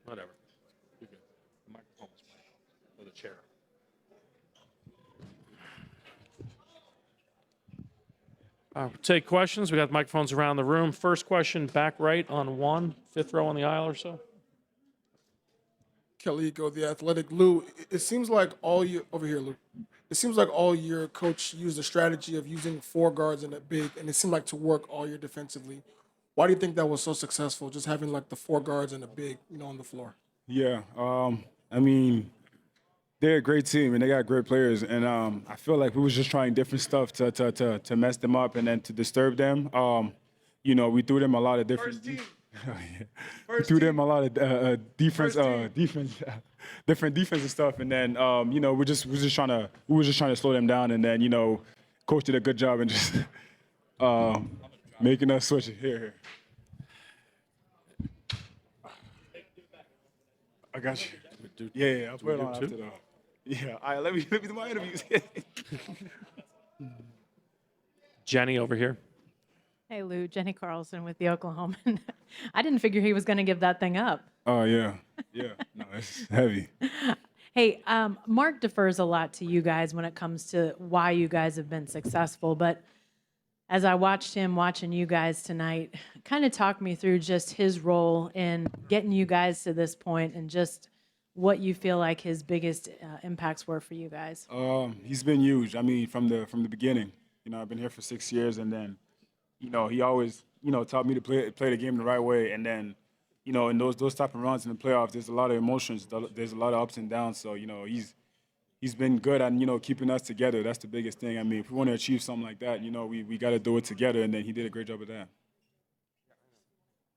Whatever. You're good. The microphone was right. Or the chair. Take questions. We got microphones around the room. First question, back right on one, fifth row on the aisle or so. Calico, the athletic. Lou, it seems like all year over here, Lou. It seems like all year, coach used a strategy of using four guards and a big, and it seemed like to work all year defensively. Why do you think that was so successful? Just having like the four guards and a big, on the floor. Yeah, I mean, they're a great team and they got great players, and I feel like we was just trying different stuff to mess them up and then to disturb them. We threw them a lot of different. We threw them a lot of defense, different defensive stuff, and then we were just trying to slow them down, and then coach did a good job and just making us switch it. Here. I got you. Yeah, I'll put it on after though. Yeah, all right, let me do my interviews. Jenny over here. Hey, Lou, Jenny Carlson with the Oklahoman. I didn't figure he was going to give that thing up. Oh, yeah. No, it's heavy. Hey, Mark defers a lot to you guys when it comes to why you guys have been successful. But as I watched him watching you guys tonight, kind of talk me through just his role in getting you guys to this point and just what you feel like his biggest impacts were for you guys. He's been huge. I mean, from the beginning. I've been here for 6 years, and then, he always, taught me to play the game the right way. And then, in those type of runs in the playoffs, there's a lot of emotions. There's a lot of ups and downs. So, he's been good at, keeping us together. That's the biggest thing. I mean, if we want to achieve something like that, we got to do it together. And then he did a great job of that.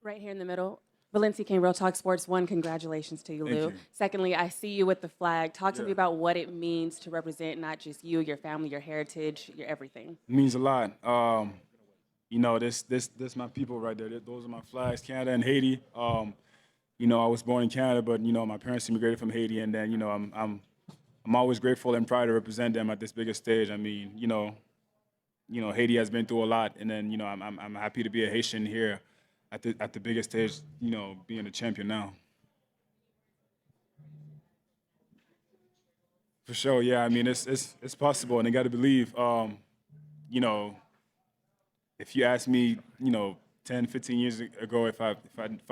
Right here in the middle. Valencia Kane, Real Talk Sports 1, congratulations to you, Lou. you. Secondly, I see you with the flag. Talk to me about what it means to represent not just you, your family, your heritage, your everything. It means a lot. This my people right there. Those are my flags, Canada and Haiti. I was born in Canada, but my parents immigrated from Haiti, and then I'm always grateful and proud to represent them at this biggest stage. I mean, Haiti has been through a lot, and then I'm happy to be a Haitian here at the biggest stage. Being a champion now. For sure, yeah. I mean, it's possible, and they got to believe. If you asked me, 10, 15 years ago, if I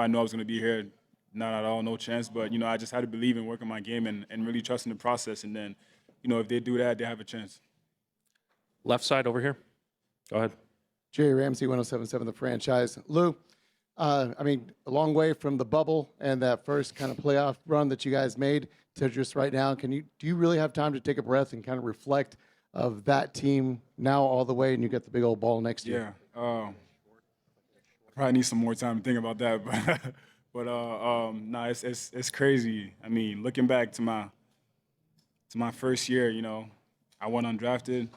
knew I was going to be here, not at all, no chance. But I just had to believe in working my game and really trusting the process. And then, if they do that, they have a chance. Left side over here. Go ahead. Jerry Ramsey, 107.7 The Franchise. Lou, a long way from the bubble and that first kind of playoff run that you guys made to just right now. Do you really have time to take a breath and kind of reflect of that team now all the way, and you get the big old ball next year? Yeah. I probably need some more time to think about that, but it's crazy. I mean, looking back to my first year, I went undrafted.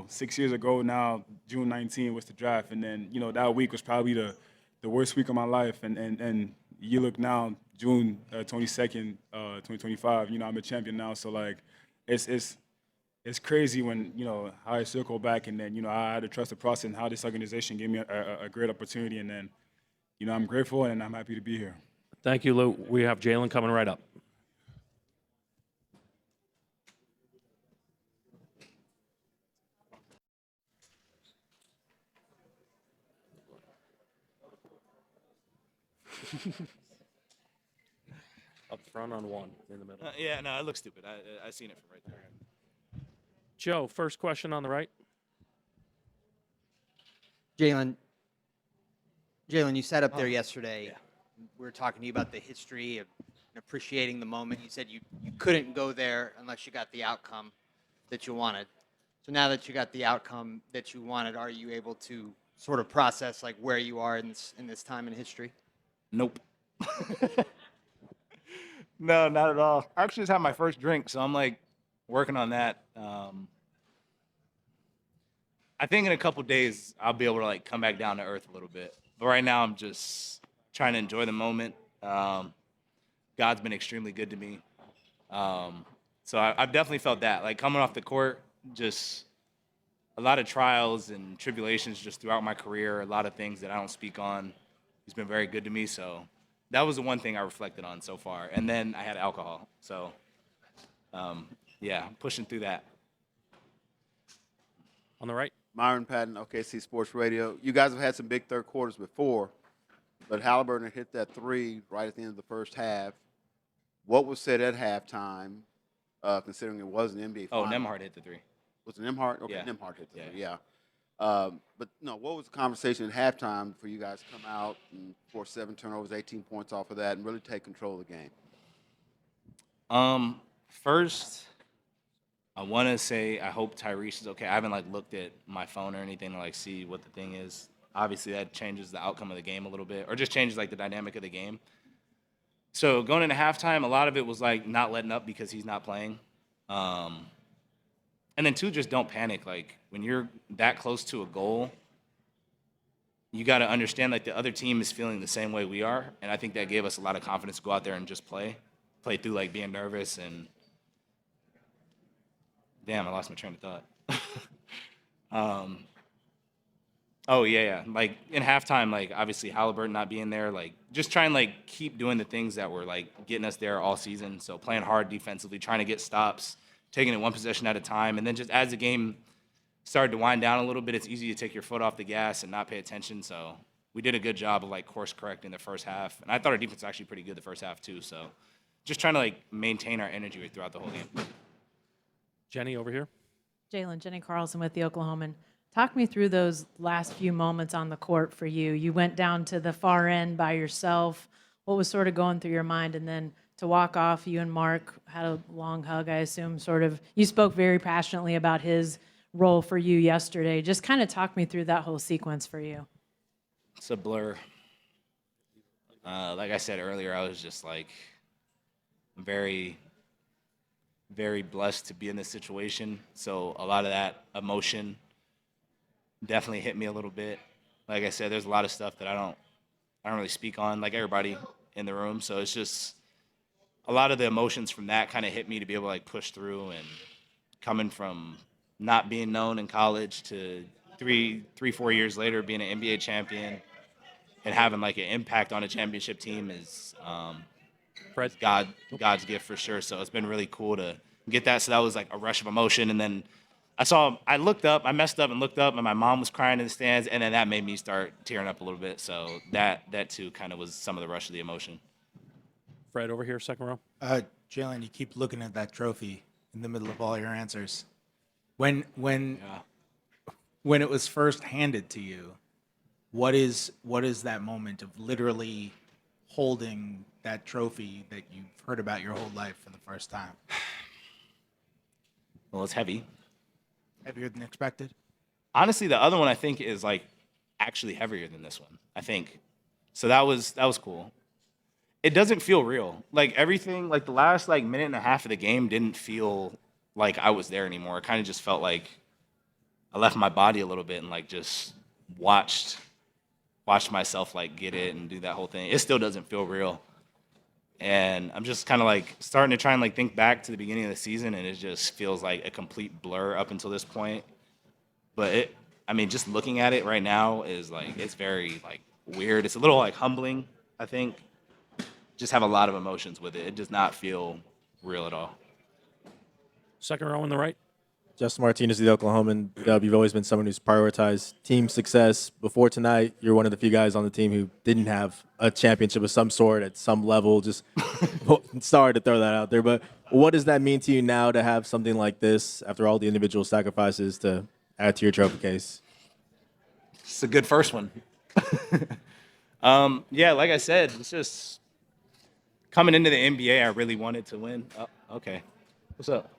6 years ago now, June 19 was the draft, and then that week was probably the worst week of my life. And you look now, June 22nd, 2025. I'm a champion now, so like it's crazy when how I circle back, and then I had to trust the process and how this organization gave me a great opportunity, and then I'm grateful and I'm happy to be here. Thank you, Lou. We have Jalen coming right up. Up front on one, in the middle. Yeah, no, it looks stupid. I seen it from right there. Joe, first question on the right. Jalen, you sat up there yesterday. yeah. We were talking to you about the history of appreciating the moment. You said you couldn't go there unless you got the outcome that you wanted. So now that you got the outcome that you wanted, are you able to sort of process like where you are in this time in history? Nope. No, not at all. I actually just had my first drink, so I'm like working on that. I think in a couple days I'll be able to like come back down to earth a little bit. But right now I'm just trying to enjoy the moment. God's been extremely good to me. So I've definitely felt that. Like coming off the court, just a lot of trials and tribulations just throughout my career, a lot of things that I don't speak on. He's been very good to me, so that was the one thing I reflected on so far. And then I had alcohol. So, yeah, pushing through that. On the right. Myron Patton, OKC Sports Radio. You guys have had some big third quarters before, but Halliburton hit that three right at the end of the first half. What was said at halftime, considering it was an NBA Oh, final? Nemhard hit the three. Was it Nemhard? Okay, Yeah. Nemhard hit the three, Yeah. yeah. But no, what was the conversation at halftime for you guys to come out and force 7 turnovers, 18 points off of that, and really take control of the game? First, I want to say I hope Tyrese is okay. I haven't looked at my phone or anything to see what the thing is. Obviously, that changes the outcome of the game a little bit, or just changes the dynamic of the game. So going into halftime, a lot of it was not letting up because he's not playing. And then two, just don't panic. When you're that close to a goal, you got to understand the other team is feeling the same way we are, and I think that gave us a lot of confidence to go out there and just play through being nervous and. Damn, I lost my train of thought. Oh yeah. In halftime, obviously Halliburton not being there, just trying keep doing the things that were getting us there all season. So playing hard defensively, trying to get stops, taking it one possession at a time, and then just as the game started to wind down a little bit, it's easy to take your foot off the gas and not pay attention. So we did a good job of course correcting the first half, and I thought our defense was actually pretty good the first half too. So just trying to maintain our energy throughout the whole game. Jenny over here. Jalen, Jenny Carlson with the Oklahoman. Talk me through those last few moments on the court for you. You went down to the far end by yourself. What was sort of going through your mind? And then to walk off, you and Mark had a long hug, I assume, you spoke very passionately about his role for you yesterday. Just kind of talk me through that whole sequence for you. It's a blur. Like I said earlier, I was just very, very blessed to be in this situation. So a lot of that emotion definitely hit me a little bit. Like I said, there's a lot of stuff that I don't really speak on, like everybody in the room. So it's just a lot of the emotions from that kind of hit me to be able to push through, and coming from not being known in college to 4 years later being an NBA champion and having an impact on a championship team is God's gift for sure. So it's been really cool to get that. So that was a rush of emotion. And then I looked up, I messed up and looked up, and my mom was crying in the stands, and then that made me start tearing up a little bit. So that too kind of was some of the rush of the emotion. Fred over here, second row. Jalen, you keep looking at that trophy in the middle of all your answers. When it was first handed to you, what is that moment of literally holding that trophy that you've heard about your whole life for the first time? Well, it's heavy. Heavier than expected? Honestly, the other one I think is actually heavier than this one, I think. So that was cool. It doesn't feel real. Everything, the last minute and a half of the game didn't feel like I was there anymore. It kind of just felt like I left my body a little bit and just watched myself get it and do that whole thing. It still doesn't feel real. And I'm just kind of starting to try and think back to the beginning of the season, and it just feels like a complete blur up until this point. But just looking at it right now is it's very weird. It's a little humbling, I think. Just have a lot of emotions with it. It does not feel real at all. Second row on the right. Justin Martinez, the Oklahoman. Dub, you've always been someone who's prioritized team success. Before tonight, you're one of the few guys on the team who didn't have a championship of some sort at some level. Just sorry to throw that out there, but what does that mean to you now to have something like this after all the individual sacrifices to add to your trophy case? It's a good first one. Yeah, like I said, it's just coming into the NBA, I really wanted to win. Oh, okay. What's up?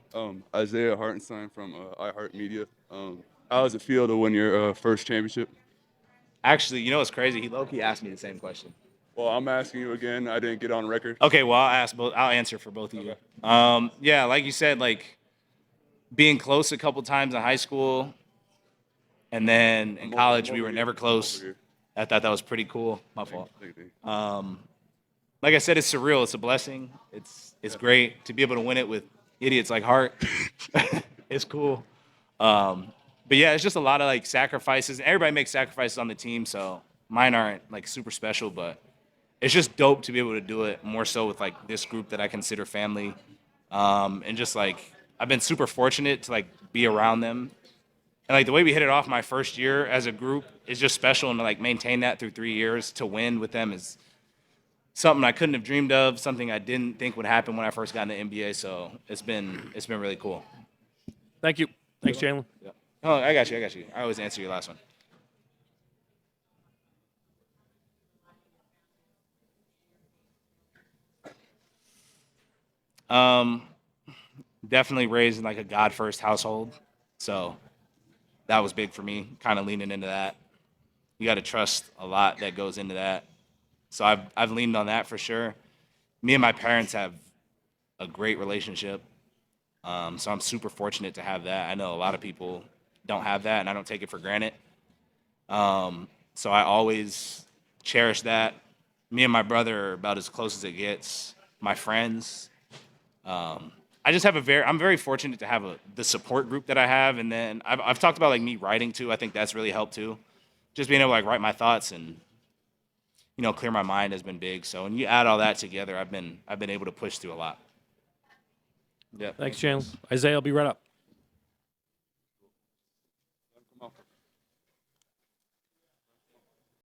Isaiah Hartenstein from iHeartMedia. How does it feel to win your first championship? Actually, you know what's crazy? He low-key asked me the same question. Well, I'm asking you again. I didn't get on record. Okay, well, I'll answer for both of you. Yeah, like you said, being close a couple times in high school, and then in college we were never close. I thought that was pretty cool. My fault. Like I said, it's surreal. It's a blessing. It's great to be able to win it with idiots like Hart. It's cool. But yeah, it's just a lot of sacrifices. Everybody makes sacrifices on the team, so mine aren't super special, but it's just dope to be able to do it more so with like this group that I consider family. And just like I've been super fortunate to like be around them. And like the way we hit it off my first year as a group is just special, and to like maintain that through 3 years to win with them is something I couldn't have dreamed of, something I didn't think would happen when I first got in the NBA. So it's been really cool. Thank you. Thanks, Jalen. Yeah. Oh, I got you. I always answer your last one. Definitely raised in like a God first household. So that was big for me, kind of leaning into that. You got to trust a lot that goes into that. So I've leaned on that for sure. Me and my parents have a great relationship. So I'm super fortunate to have that. I know a lot of people don't have that, and I don't take it for granted. So I always cherish that. Me and my brother are about as close as it gets. My friends. I just have I'm very fortunate to have the support group that I have, and then I've talked about like me writing too. I think that's really helped too. Just being able to like write my thoughts and clear my mind has been big. So when you add all that together, I've been able to push through a lot. Yeah. Thanks, Jalen. Isaiah will be right up.